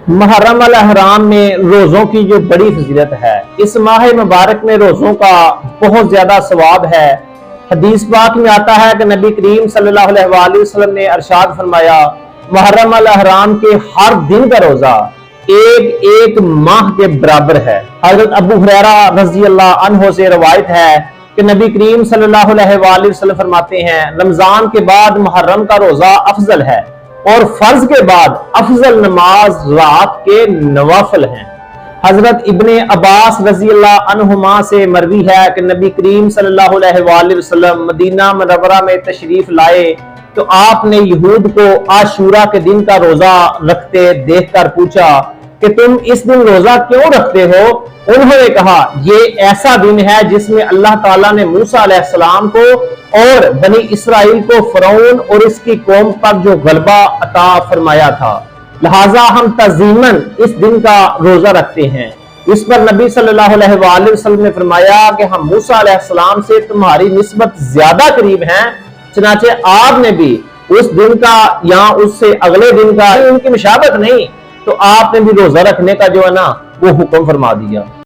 मुहर्रम अल अहराम में रोज़ों की जो बड़ी फजीलत है, इस माह मुबारक में रोज़ों का बहुत ज़्यादा सवाब है। हदीस पाक में आता है कि नबी करीम सल्लल्लाहु अलैहि वसल्लम ने इरशाद फरमाया, मुहर्रम अल अहराम के हर दिन का रोज़ा एक एक माह के बराबर है। हज़रत अबू हुरैरा रज़ी अल्लाह अन्हु से रवायत है कि नबी करीम सल्लल्लाहु अलैहि वसल्लम फरमाते हैं, रमजान के बाद मुहर्रम का रोज़ा अफजल है और फर्ज के बाद अफजल नमाज रात के नवाफिल हैं। हजरत इब्ने अब्बास रजी अल्लाह अन्हुमा से मरवी है कि नबी करीम सल्लल्लाहु अलैहि वसल्लम मदीना मुनव्वरा में तशरीफ लाए तो आपने यहूद को आशूरा के दिन का रोजा रखते देखकर पूछा कि तुम इस दिन रोजा क्यों रखते हो? उन्होंने कहा, ये ऐसा दिन है जिसमें अल्लाह ताला ने मूसा अलैहिस्सलाम को और बनी इस्राइल को फिरौन और इसकी कौम पर जो गलबा अता फरमाया था, लिहाजा हम तज़ीमन इस दिन का रोजा रखते हैं। इस पर नबी सल्लल्लाहु अलैहि वसल्लम ने फरमाया कि हम मूसा अलैहिस्सलाम से तुम्हारी निस्बत ज्यादा करीब हैं, चनाचे आपने भी उस दिन का या उससे अगले दिन का उनकी मुशाबत नहीं, तो आपने भी रोजा रखने का जो है ना वो हुक्म फरमा दिया।